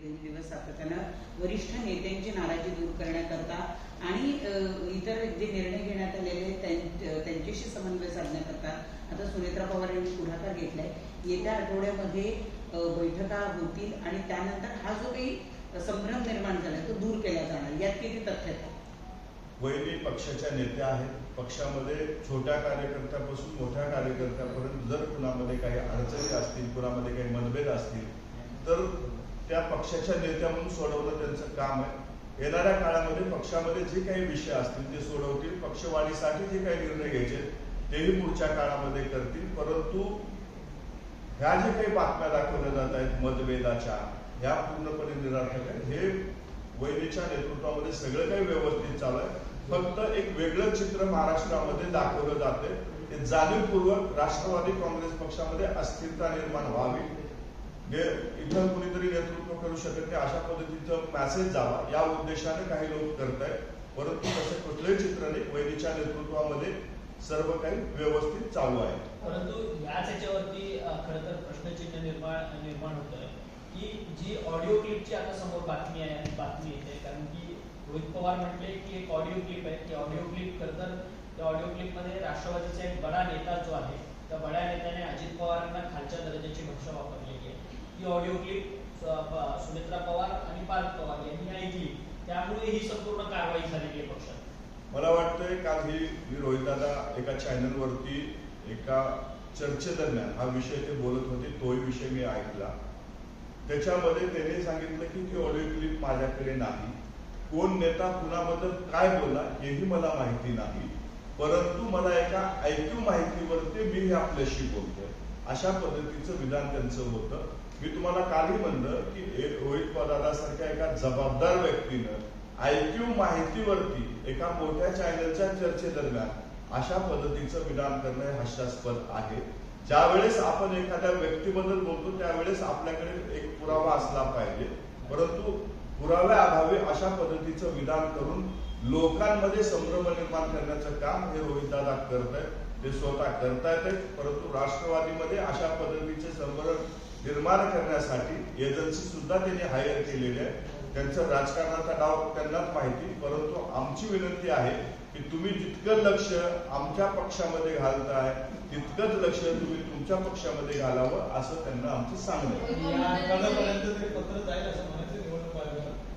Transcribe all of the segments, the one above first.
दिवसेंदिवस सातत्यानं वरिष्ठ नेत्यांची नाराजी दूर करण्याकरता आणि इतर जे निर्णय घेण्यात आलेले त्यांच्याशी समन्वय साधण्याकरता आता सुनेत्रा पवार यांनी पुढाकार घेतलाय। येत्या आठवड्यामध्ये बैठका होतील आणि त्यानंतर हा जो काही संभ्रम निर्माण झाला तो दूर केला जाणार, यात किती तथ्य आहे? वैरी पक्षाच्या नेत्या आहेत। पक्षामध्ये छोट्या कार्यकर्त्यापासून मोठ्या कार्यकर्त्यापर्यंत जर कुणामध्ये काही अडचणी असतील, कुणामध्ये काही मतभेद असतील तर त्या पक्षाच्या नेत्या म्हणून सोडवणं त्यांचं काम आहे। येणाऱ्या काळामध्ये पक्षामध्ये जे काही विषय असतील ते सोडवतील, पक्षवाढीसाठी जे काही निर्णय घ्यायचे तेही पुढच्या काळामध्ये करतील। परंतु ह्या जे काही बातम्या दाखवल्या जात आहेत मतभेदाच्या, ह्या पूर्णपणे निरार्थक आहेत। हे वैरीच्या नेतृत्वामध्ये सगळं काही व्यवस्थित चालू आहे, फक्त एक वेगळं चित्र महाराष्ट्रामध्ये दाखवलं जाते। ते जाणीवपूर्वक राष्ट्रवादी काँग्रेस पक्षामध्ये अस्थिरता निर्माण व्हावी, इथं कुणीतरी नेतृत्व करू शकत नाही अशा पद्धतीचं मेसेज जावा या उद्देशाने काही लोक करत आहेत। परंतु तसे कुठलंही चित्र नाही, वैरीच्या नेतृत्वामध्ये सर्व काही व्यवस्थित चालू आहे। परंतु याच याच्यावरती खरं तर प्रश्नचिन्ह निर्माण होतंय की जी ऑडिओ क्लिपची आता समोर बातमी येते, कारण की रोहित पवार म्हटले की एक ऑडिओ क्लिप आहे, ती ऑडिओ क्लिप तर त्या ऑडिओ क्लिपमध्ये राष्ट्रवादीचा एक बडा नेता जो आहे त्या बड्या नेत्याने अजित पवारांना खालच्या दर्जाची भाषा वापरलेली आहे। ती ऑडिओ क्लिप सुनेत्रा पवार आणि पार्थ पवार यांनी ऐकली, त्यामुळे ही संपूर्ण कारवाई झालेली आहे पक्षात। मला वाटतंय काल मी रोहितदादा एका चॅनलवरती एका चर्चेदरम्यान हा विषय ते बोलत होते, तोही विषय मी ऐकला। त्याच्यामध्ये त्यांनी सांगितलं की ती ऑडिओ क्लिप माझ्याकडे नाही, कोण नेता कुणाबद्दल काय बोलला हेही मला माहिती नाही, परंतु मला एका ऐकीव माहितीवरती मी आपल्याशी बोलतोय अशा पद्धतीचं विधान त्यांचं होतं। मी तुम्हाला कालही म्हणलं की रोहित पवारांसारख्या एका जबाबदार व्यक्तीनं ऐकीव माहितीवरती एका मोठ्या चॅनलच्या चर्चेदरम्यान अशा पद्धतीचं विधान करणं हास्यास्पद आहे। ज्यावेळेस आपण एखाद्या व्यक्तीबद्दल बोलतो त्यावेळेस आपल्याकडे एक पुरावा असला पाहिजे, परंतु पुराव्याअभावी अशा पद्धतीचं विधान करून लोकांमध्ये संभ्रम निर्माण करण्याचं काम हे रोहितदादा करत आहेत, ते स्वतः करतायत। परंतु राष्ट्रवादीमध्ये अशा पद्धतीचे संभ्रम निर्माण करण्यासाठी एजन्सी सुद्धा त्यांनी हायर केलेली आहे। त्यांचं राजकारणाचा डाव त्यांनाच माहिती, परंतु आमची विनंती आहे की तुम्ही जितकं लक्ष आमच्या पक्षामध्ये घालताय तितकंच लक्ष तुम्ही तुमच्या पक्षामध्ये घालावं असं त्यांना आमचं सांगणं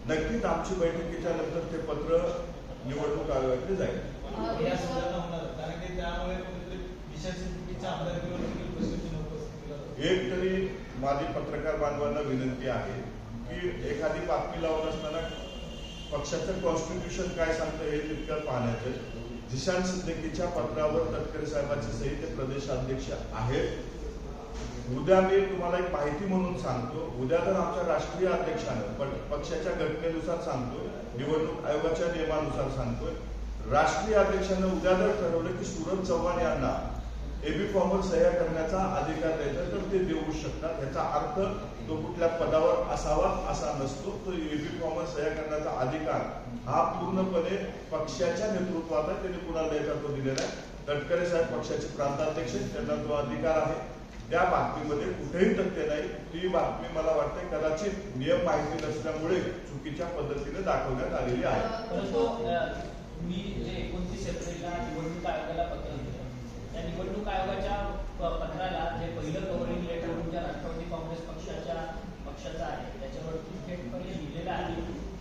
नक्कीच आमची बैठकीच्या नंतर ते पत्र निवडणूक आयोगाकडे जाईल। एक तरी माझी पत्रकार बांधवांना विनंती आहे की एखादी बातमी लावत असताना पक्षाचं कॉन्स्टिट्यूशन काय सांगतं हे तितकं पाहण्याचं। जिशान सिद्दीकीच्या पत्रावर तटकरे साहेबांचे सही ते प्रदेशाध्यक्ष आहेत। उद्या मी तुम्हाला एक माहिती म्हणून सांगतो, उद्या तर आमच्या राष्ट्रीय अध्यक्षानं पक्षाच्या घटनेनुसार सांगतोय, निवडणूक आयोगाच्या नियमानुसार सांगतोय, राष्ट्रीय अध्यक्षानं उद्या जर ठरवलं की सूरज चव्हाण यांना एबी फॉर्मवर सह्या करण्याचा अधिकार द्यायचा तर ते देऊ शकतात। याचा अर्थ तो कुठल्या पदावर असावा असा नसतो, तो एबी फॉर्मवर सह्या करण्याचा अधिकार हा पूर्णपणे पक्षाच्या नेतृत्वात आहे, त्यांनी कुणाला द्यायचा तो दिलेला आहे। तटकरे साहेब पक्षाचे प्रांताध्यक्ष, त्यांना तो अधिकार आहे। त्या बातमीमध्ये कुठेही तथ्य नाही, ती बातमी मला वाटते कदाचित नियम माहिती नसल्यामुळे चुकीच्या पद्धतीने दाखवण्यात आलेली आहे। परंतु मी जे 29 एप्रिलला निवडणूक आयोगाला पत्र दिलं, त्या निवडणूक आयोगाच्या पत्राला जे पहिलं कव्हरिंग लेटर तुमच्या राष्ट्रवादी काँग्रेस पक्षाचं आहे त्याच्यावरती थेटपणे लिहिलेलं आहे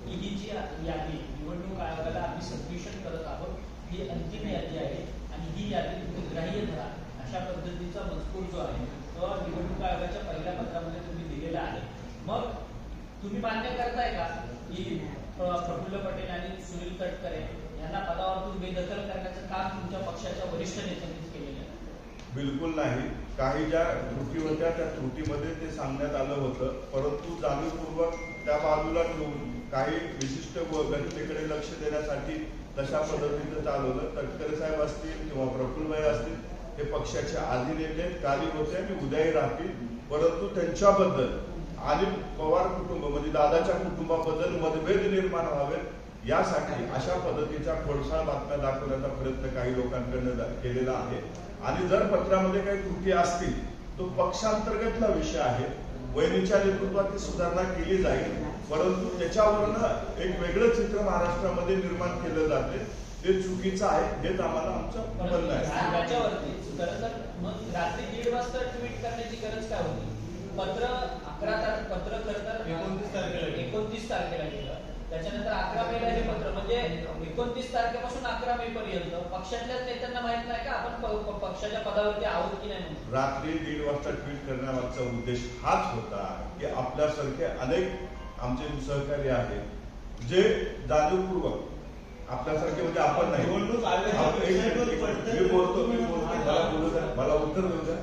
की ही जी यादी निवडणूक आयोगाला आम्ही सबमिशन करत आहोत ही अंतिम यादी आहे आणि ही यादी तुम्ही ग्राह्य धरा अशा पद्धतीचा मजकूर जो आहे तो निवडणूक आयोगाच्या पहिल्या पत्रामध्ये तुम्ही दिलेला आहे। मग तुम्ही मान्य करताय का की प्रफुल्ल पटेल आणि सुनील तटकरे यांना पदावरून बेदखल करण्याचं काम तुमच्या पक्षाच्या वरिष्ठ नेत्यांनीच केलेलं आहे? बिलकुल नाही। काही ज्या त्रुटी होत्या त्या त्रुटीमध्ये ते सांगण्यात आलं होतं, परंतु जाणीवपूर्वक त्या बाजूला ठेवून काही विशिष्ट घटनेकडे लक्ष देण्यासाठी तशा पद्धतीचं चालवलं। तटकरे साहेब असतील किंवा प्रफुल्लभाई असतील हे पक्षाचे आधी नेते कार्य होते आणि उद्याही राहतील, परंतु त्यांच्याबद्दल आणि पवार कुटुंब म्हणजे दादाच्या कुटुंबाबद्दल मतभेद निर्माण व्हावेत यासाठी अशा पद्धतीच्या खोडसाळ बातम्या दाखवण्याचा प्रयत्न काही लोकांकडून केलेला आहे। आणि जर पत्रामध्ये काही त्रुटी असतील तो पक्षांतर्गतला विषय आहे, वहिनीच्या नेतृत्वात ती सुधारणा केली जाईल, परंतु त्याच्यावरनं एक वेगळं चित्र महाराष्ट्रामध्ये निर्माण केलं जाते, ते चुकीचं आहे. हेच आम्हाला आमचं म्हणणं आहे. त्याच्यावरती खरं तर मग रात्री 1:30 वाजता ट्विट करण्याची गरज काय होती? पत्र 11 पत्र खरं तर 29 तारखेला गेलं. त्याच्यानंतर 11 मेला हे पत्र, म्हणजे 29 तारखेपासून 11 मे पर्यंत पक्षातल्याच नेत्यांना माहित नाही का आपण पक्षाच्या पदावरती आहोत की नाही म्हणून? रात्री 1:30 वाजता ट्विट करण्यामागचा उद्देश हाच होता की आपल्यासारखे अनेक आमचे सहकारी आहेत जे जाणीवपूर्वक आपल्यासारखे, म्हणजे आपण नाही, मी बोलतो मला उत्तर देऊ द्या.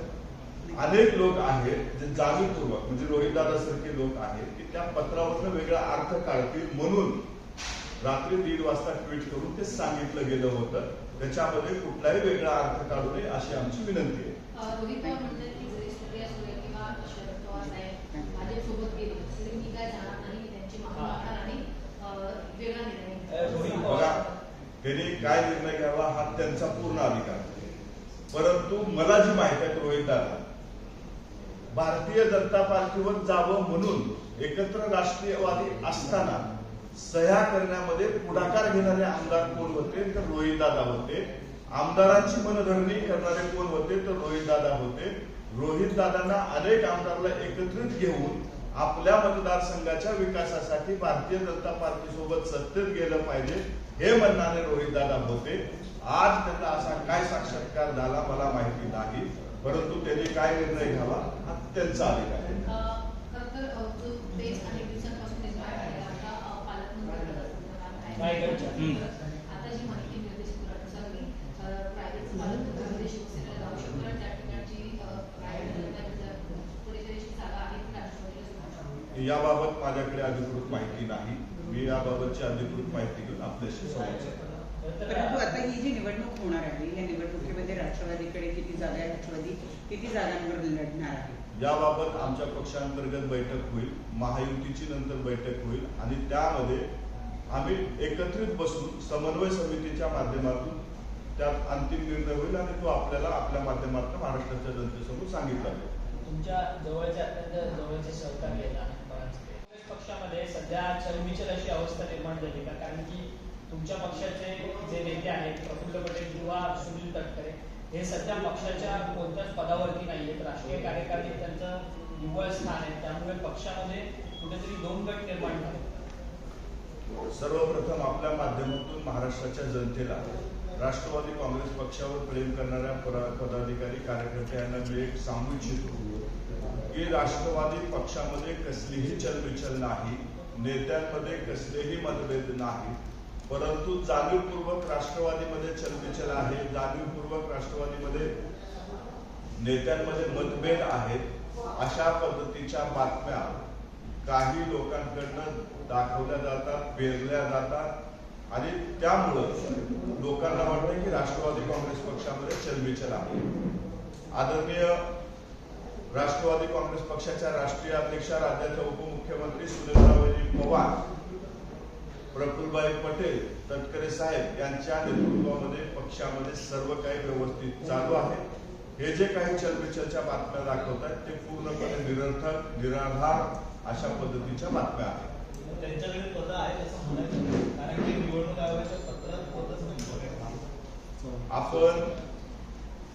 अनेक लोक आहेत जे जाणीवपूर्वक, म्हणजे रोहितदादा सारखे लोक आहेत की त्या पत्रावरनं वेगळा अर्थ काढतील म्हणून रात्री 1:30 वाजता ट्विट करून ते सांगितलं गेलं होतं. त्याच्यामध्ये कुठलाही वेगळा अर्थ काढू नये अशी आमची विनंती आहे. रोहित पवार म्हणतात की जरी सूर्या सुळे किंवा शरद पवार साहेब भाजपसोबत गेले तरी मी काय जाणार नाही, त्यांची मागणी मागणार आणि वेगळा निर्णय. बघा, त्यांनी काय निर्णय घ्यावा हा त्यांचा पूर्ण अधिकार, परंतु मला जी माहिती आहे रोहितदादा भारतीय जनता पार्टीवर जावं म्हणून एकत्र राष्ट्रीयवादी असताना सह्या करण्यामध्ये पुढाकार घेणारे आमदार कोण होते तर रोहितदादा होते. आमदारांची मनधरणी करणारे कोण होते तर रोहितदादा होते. रोहितदादांना अनेक आमदारांना एकत्रित घेऊन आपल्या मतदारसंघाच्या विकासासाठी भारतीय जनता पार्टी सोबत सत्तेत गेलं पाहिजे हे म्हणणारे रोहितदादा होते. आज त्यांना असा काय साक्षात्कार झाला मला माहिती नाही, परंतु त्यांनी काय निर्णय घ्यावा हा त्यांचा अधिकार आहे. खरं तर जो देश अनेक दिवसांपासून निर्माण झालेला होता रायगडच्या. आता जी माहिती मिळते सूत्रानुसार मी रायगडचं पालकमंत्री शिवसेनेला जाऊ शकतो आणि त्या ठिकाणची कुठेतरी जागा आहे ती राष्ट्रवादीला. याबाबत माझ्याकडे अधिकृत माहिती नाही. मी याबाबतची अधिकृत माहिती घेऊन आपल्याशी संवाद साधेन. परंतु आता ही जी निवडणूक होणार आहे या निवडणुकीमध्ये राष्ट्रवादीकडे किती जागा आहे, राष्ट्रवादी किती जागांवर लढणार आहे याबाबत आमच्या पक्षांतर्गत बैठक होईल, महायुतीची नंतर बैठक होईल आणि त्यामध्ये आम्ही एकत्रित बसून समन्वय समितीच्या माध्यमातून त्यात अंतिम निर्णय होईल आणि तो आपल्याला आपल्या माध्यमातून महाराष्ट्राच्या जनतेसमोर सांगितला जाईल. तुमच्या जवळचे अत्यंत जवळचे सहकारी आहेत अनेक काँग्रेस पक्षामध्ये सध्या चलबिचल अशी अवस्था निर्माण झाली का? कारण की तुमच्या पक्षाचे जे नेते आहेत प्रफुल्ल पटेल किंवा सुनील तटकरे हे सध्या पक्षाच्या कोणत्याच पदावरती नाही आहेत. राष्ट्रीय कार्यकारिणीत त्यांचं निव्वळ स्थान आहे, त्यामुळे पक्षामध्ये कुठेतरी 2 गट निर्माण झाले. सर्वप्रथम आपल्या माध्यमातून महाराष्ट्राच्या जनतेला राष्ट्रवादी काँग्रेस पक्षावर प्रेम करणाऱ्या पदाधिकारी कार्यकर्त्यांना मी एक सांगू इच्छितो की राष्ट्रवादी पक्षामध्ये कसलीही चलबिचल नाही, नेत्यांमध्ये कसलेही मतभेद नाही, परंतु जाणीवपूर्वक राष्ट्रवादीमध्ये चलबिचल आहे, जाणीवपूर्वक राष्ट्रवादीमध्ये नेत्यांमध्ये मतभेद आहेत. अशा पद्धतीच्या बातम्या काही लोकांकडनं दाखवल्या जातात, पेरल्या जातात आणि त्यामुळं लोकांना वाटतं की राष्ट्रवादी काँग्रेस पक्षामध्ये चलबिचल आहे. आदरणीय राष्ट्रवादी काँग्रेस पक्षाच्या राष्ट्रीय अध्यक्षा, राज्याच्या उपमुख्यमंत्री सुनीलरावजी पवार, प्रफुल्लभाई पटेल, तटकरे साहेब यांच्या नेतृत्वामध्ये पक्षामध्ये सर्व काही व्यवस्थित चालू आहे. हे जे काही चलबिचलच्या बातम्या दाखवतात ते पूर्णपणे निरर्थक, निराधार अशा पद्धतीच्या बातम्या आहेत. त्यांच्याकडे पद आहे असं म्हणायचं, कारण की निवडणूक आयोगाच्या पत्रात पदच नाही. आपण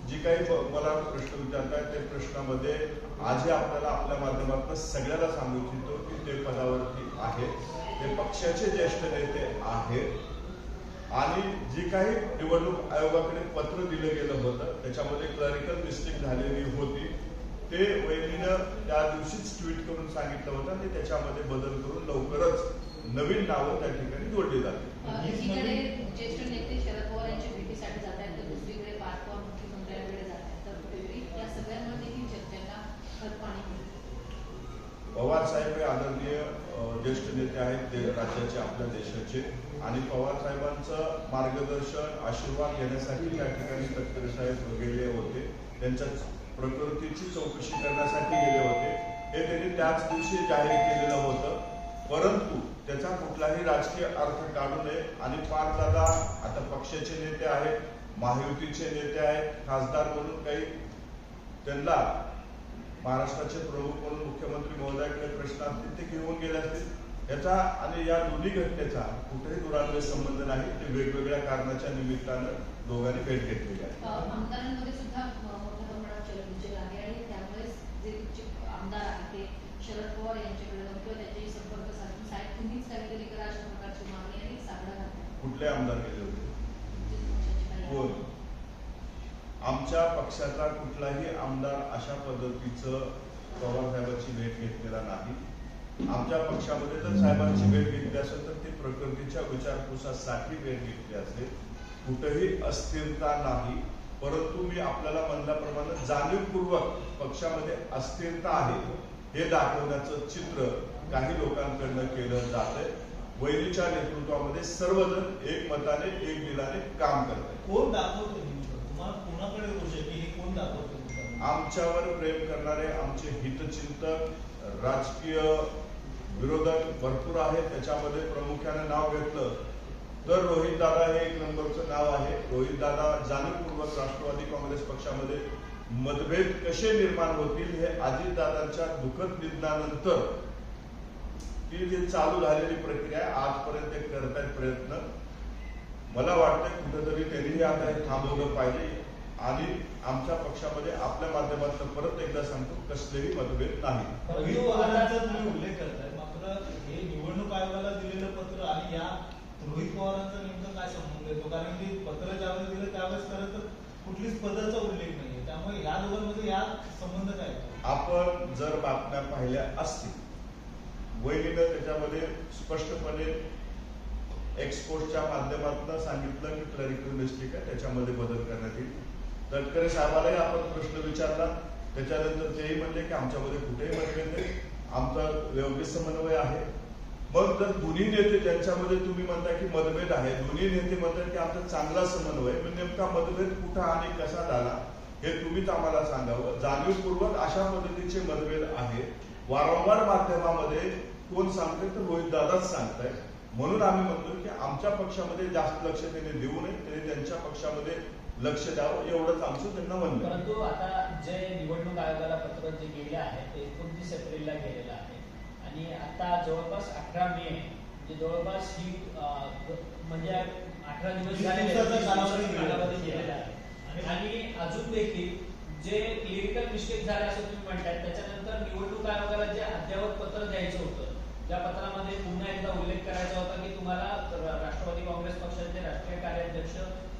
जी काही मला प्रश्न विचारताय ते प्रश्नामध्ये आजही आपल्याला आपल्या माध्यमातून सगळ्याला सांगू इच्छितो की ते पदावरती आहेत, ते पक्षाचे ज्येष्ठ नेते आहेत आणि जी काही निवडणूक आयोगाकडे पत्र दिलं गेलं होतं त्याच्यामध्ये क्लरिकल मिस्टेक झालेली होती. ते वहिनीनं त्या दिवशीच ट्विट करून सांगितलं होतं आणि त्याच्यामध्ये बदल करून लवकरच नवीन नावं त्या ठिकाणी जोडली जातील. एकीकडे ज्येष्ठ नेते शरद पवार यांच्या भेटीसाठी जात आहेत तर दुसरीकडे पाच पवार मुख्यमंत्र्यांकडे जात आहेत, तर कुठेतरी या सगळ्यांमध्ये ही चर्चेला खतपाणी मिळते. पवार साहेब हे आदरणीय ज्येष्ठ नेते आहेत, ते राज्याचे आपल्या देशाचे आणि पवार साहेबांचं मार्गदर्शन आशीर्वाद घेण्यासाठी त्या ठिकाणी तटकरे साहेब गेले होते. त्यांच्या प्रकृतीची चौकशी करण्यासाठी गेले होते. हे त्यांनी त्याच दिवशी जाहीर केलेलं होतं, परंतु त्याचा कुठलाही राजकीय अर्थ काढू नये आणि पारदादा आता पक्षाचे नेते आहेत, महायुतीचे नेते आहेत, खासदार म्हणून काही त्यांना महाराष्ट्राचे प्रमुख म्हणून मुख्यमंत्री महोदयाकडे प्रश्न असतील ते घेऊन गेले असतील. याचा आणि या दोन्ही घटनेचा कुठेही दुरान्वय संबंध नाही. ते वेगवेगळ्या कारणाच्या निमित्तानं दोघांनी भेट घेतलेली आहे. आमदारांमध्ये सुद्धा मोठ्या प्रमाणात चलबिचल आहे आणि त्यामुळेच जे तुमचे आमदार आहेत ते शरद पवार यांच्याकडे जाऊन किंवा त्यांच्याशी संपर्क साधून साहेब तुम्हीच काहीतरी करा अशा प्रकारची मागणी आणि साकडा घालतात. कुठले आमदार गेले होते? पक्षाचे काही कोण? आमच्या पक्षाचा कुठलाही आमदार अशा पद्धतीचं पवार साहेबांची भेट घेतलेला नाही. आमच्या पक्षामध्ये जर साहेबांची भेट घेतली असेल तर ती प्रकृतीच्या विचारपुसासाठी भेट घेतली असेल. कुठेही अस्थिरता नाही. परंतु मी आपल्याला म्हणल्याप्रमाणे जाणीवपूर्वक पक्षामध्ये अस्थिरता आहे हे दाखवण्याचं चित्र काही लोकांकडनं केलं जातंय. वहिनीच्या नेतृत्वामध्ये सर्वजण एकमताने एक दिलाने काम करत आहेत. कोण दाखवतो तुम्हाला कोणाकडे दोष आहे की हे कोण दाखवतो? आमच्यावर प्रेम करणारे आमचे हितचिंतक, राजकीय विरोधक भरपूर आहेत. त्याच्यामध्ये प्रामुख्याने नाव घेतलं तर रोहित दादा हे एक नंबरचं नाव आहे. रोहित दादा जाणीवपूर्वक राष्ट्रवादी काँग्रेस पक्षामध्ये मतभेद कसे निर्माण होतील हे अजितदादांच्या दुःखद निधनानंतर ती जी चालू झालेली प्रक्रिया आहे आजपर्यंत ते करतायत प्रयत्न. मला वाटतं कुठेतरी त्यांनीही आता हे थांबवलं पाहिजे आणि आमच्या पक्षामध्ये आपल्या माध्यमातून परत एकदा सांगतो कसलेही मतभेद नाही. रोहित पवारांचा तुम्ही उल्लेख करताय, मात्र हे निवडणूक आयोगाला दिलेलं पत्र आणि या रोहित पवारांचा नेमकं काय संबंध येतो? कारण की पत्र ज्यावेळेस दिलं त्यावेळेस खरं तर कुठलीच पदाचा उल्लेख नाहीये. त्यामुळे या दोघांमध्ये या संबंध काय? आपण जर बातम्या पाहिल्या असतील वहिनीनं त्याच्यामध्ये स्पष्टपणे एक्सपोर्टच्या माध्यमातून सांगितलं की क्लरिकल मिस्टेक आहे, त्याच्यामध्ये बदल करण्यात येईल. तटकरे साहेबालाही आपण प्रश्न विचारला, त्याच्यानंतर तेही म्हणले की आमच्यामध्ये कुठेही मतभेद नाही, आमचा योग्य समन्वय आहे. मग जर दोन्ही नेते ज्यांच्यामध्ये तुम्ही म्हणता की मतभेद आहे, दोन्ही नेते म्हणतात की आमचा चांगला समन्वय, पण नेमका मतभेद कुठं आणि कसा झाला हे तुम्हीच आम्हाला सांगावं. जाणीवपूर्वक अशा पद्धतीचे मतभेद आहेत. वारंवार माध्यमामध्ये कोण सांगते तर रोहित दादाच सांगताय. म्हणून आम्ही म्हणतो की आमच्या पक्षामध्ये जास्त लक्ष त्यांनी देऊ नये, त्यांनी त्यांच्या पक्षामध्ये लक्ष द्यावं एवढंच आमचं त्यांना म्हणणं. परंतु आता जे निवडणूक आयोगाला पत्र जे गेले आहे ते 29 एप्रिलला गेलेलं आहे आणि आता जवळपास 18 मे म्हणजे जवळपास ही म्हणजे 18 दिवस कालावधी गेलेला आहे आणि अजून देखील जे क्लिरिकल मिस्टेक झाले असं तुम्ही म्हणताय त्याच्यानंतर निवडणूक आयोगाला जे अद्ययावत पत्र द्यायचं होतं त्या पत्रामध्ये पुन्हा एकदा उल्लेख करायचा होता की तुम्हाला राष्ट्रवादी काँग्रेस पक्षाचे राष्ट्रीय कार्याध्यक्ष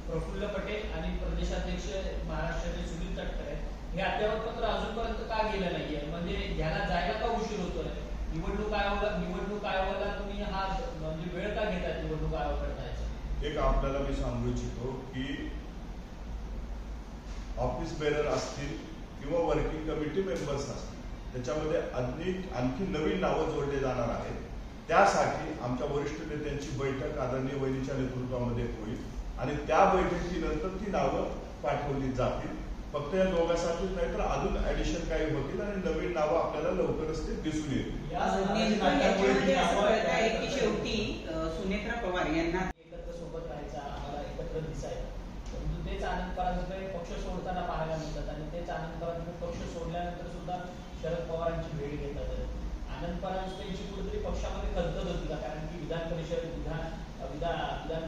प्रफुल्ल पटेल आणि प्रदेशाध्यक्ष महाराष्ट्राचे सुनील तटकरे हे अद्ययावत पत्र अजूनपर्यंत का गेलं नाहीये? म्हणजे ह्याला जायला का उशीर होतोय? निवडणूक आयोगाला तुम्ही हा म्हणजे वेळ का घेतात निवडणूक आयोगाकडे जायचं? एक आपल्याला मी सांगू इच्छितो की ऑफिस बेरर असतील किंवा वर्किंग कमिटी मेंबर्स असतील त्याच्यामध्ये आणखी नवीन नावं जोडले जाणार आहेत. त्यासाठी आमच्या वरिष्ठ नेत्यांची बैठक आदरणीय वहिनीच्या नेतृत्वामध्ये होईल आणि त्या बैठकीनंतर ती नावं पाठवली जातील. फक्त या दोघांसाठीच नाही तर अजून ऍडिशन काही होतील आणि नवीन नावं आपल्याला लवकरच ते दिसून येतील. याच्यामध्ये असं कळत आहे की शेवटी सुनेत्रा पवार यांना एकत्र सोबत राहायचा, आम्हाला एकत्र दिसायचं, परंतु तेच आनंद परांजपे पक्ष सोडताना पाहायला मिळतात आणि तेच आनंद परांजपे पक्ष सोडल्यानंतर सुद्धा शरद पवारांची भेट घेतात. आनंद परांजपेंची कुठेतरी पक्षामध्ये खदखद होती का? कारण की विधान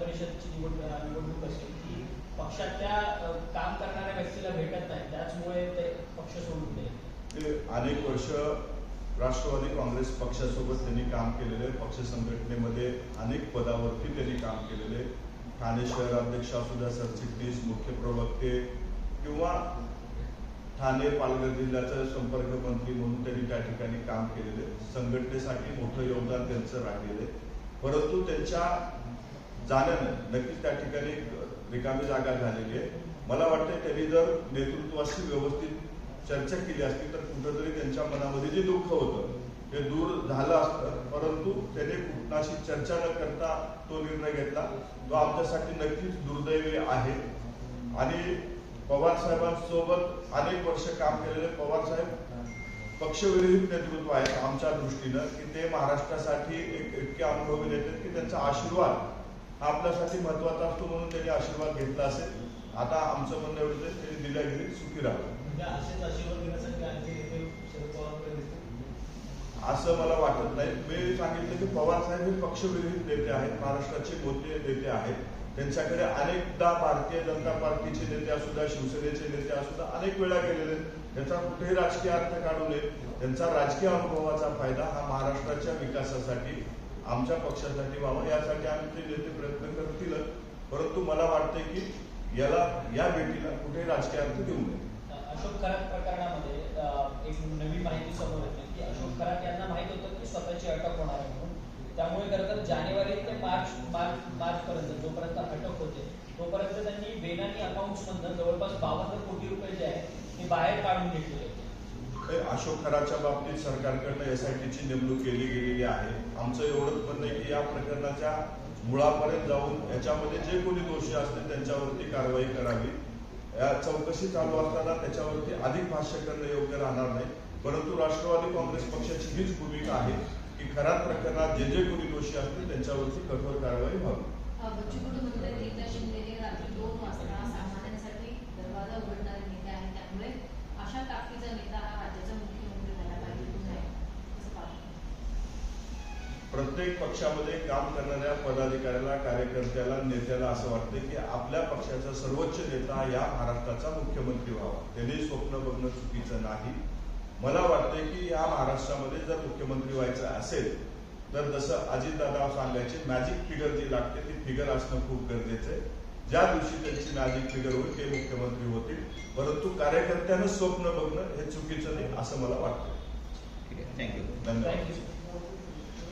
परिषदची निवडणूक असेल की पक्षातल्या काम करणाऱ्या व्यक्तीला भेटत नाही, त्याचमुळे ते पक्ष सोडून दिले. अनेक वर्ष राष्ट्रवादी काँग्रेस पक्षासोबत त्यांनी काम केलेले, पक्ष संघटनेमध्ये अनेक पदावरती त्यांनी काम केलेले. ठाणे शहराध्यक्ष असू द्या, सरचिटणीस, मुख्य प्रवक्ते किंवा ठाणे पालघर जिल्ह्याचा संपर्क मंत्री म्हणून त्यांनी त्या ठिकाणी काम केलेले. संघटनेसाठी मोठं योगदान त्यांचं राहिलेलं. परंतु त्यांच्या जाण्यानं नक्कीच त्या ठिकाणी रिकामी जागा झालेली आहे. मला वाटतं त्यांनी जर नेतृत्वाशी व्यवस्थित चर्चा केली असती तर कुठंतरी त्यांच्या मनामध्ये जे दुःख होतं ते दूर झालं असतं. परंतु त्याने कुणाशी चर्चा न करता तो निर्णय घेतला. तो आमच्यासाठी नक्कीच दुर्दैवी आहे. आणि पवार साहेबांसोबत अनेक वर्ष काम केलेले पवार साहेब पक्षविरहित नेतृत्व आहे आमच्या दृष्टीनं की ते महाराष्ट्रासाठी एक इतके अनुभवी नेते की त्यांचा आशीर्वाद हा आपल्यासाठी महत्वाचा असतो, म्हणून त्यांनी आशीर्वाद घेतला असेल. आता आमचं म्हणणं एवढंच आहे त्यांनी दिल्या गेली सुखी राहावं. म्हणजे असेच आशीर्वाद देण्यासाठी आणखी नेते शरद पवारांकडे दिसतील. असं मला वाटत नाही. मी सांगितलं की पवार साहेब हे पक्षविरहित नेते आहेत, महाराष्ट्राचे मोठे नेते आहेत. त्यांच्याकडे अनेकदा भारतीय जनता पार्टीचे नेते असू द्या, शिवसेनेचे नेते असू द्या, अनेक वेळा गेलेले. त्याचा कुठेही राजकीय अर्थ काढू नये. त्यांचा राजकीय अनुभवाचा फायदा हा महाराष्ट्राच्या विकासासाठी, आमच्या पक्षासाठी व्हावा, यासाठी आमचे नेते प्रयत्न करतीलच. परंतु मला वाटते की या भेटीला कुठेही राजकीय अर्थ देऊ नये. अशोक खरात प्रकरणामध्ये एक नवीन माहिती समोर येते की अशोक खरात यांना माहित होतं की स्वतःची अटक होणार आहे म्हणून. त्यामुळे खरं तर जानेवारी ते मार्च पर्यंत जोपर्यंत अटक होते तोपर्यंत त्यांनी बेनामी अकाउंट्स मधून जवळपास 52 कोटी रुपये जे आहेत ते बाहेर काढून घेतलेले होते. अशोक खराच्या बाबतीत सरकारकडनं SITची नेमणूक केली गेलेली आहे. आमचं एवढंच म्हणणं आहे की या प्रकरणाच्या मुळापर्यंत जाऊन याच्यामध्ये जे कोणी दोषी असतील त्यांच्यावरती कारवाई करावी. या चौकशी चालू असताना त्याच्यावरती अधिक भाष्य करणं योग्य राहणार नाही. परंतु राष्ट्रवादी काँग्रेस पक्षाची हीच भूमिका आहे की खरात प्रकरणात जे कोणी दोषी असतील त्यांच्यावरती कठोर कारवाई व्हावी. बच्चू कडू म्हणतात एकनाथ शिंदे रात्री 2 वाजता सामान्यांसाठी दरवाजा उघडणारे नेते आहेत, त्यामुळे अशा ताकदीचा नेता हा राज्याचा मुख्यमंत्री झाला पाहिजे की नाही असं पाहतो. प्रत्येक पक्षामध्ये काम करणाऱ्या पदाधिकाऱ्याला, कार्यकर्त्याला, नेत्याला असं वाटतं की आपल्या पक्षाचा सर्वोच्च नेता या महाराष्ट्राचा मुख्यमंत्री व्हावा. त्यांनी स्वप्न बघणं चुकीचं नाही. मला वाटतंय की या महाराष्ट्रामध्ये जर मुख्यमंत्री व्हायचं असेल तर जसं अजितदादा सांगायचे मॅजिक फिगर जी लागते ती फिगर असणं खूप गरजेचं आहे. ज्या दिवशी त्यांची मॅजिक फिगर होईल ते मुख्यमंत्री होतील. परंतु कार्यकर्त्यानं स्वप्न बघणं हे चुकीचं नाही असं मला वाटतं. ठीक आहे, थँक्यू. धन्यवाद. थँक्यू.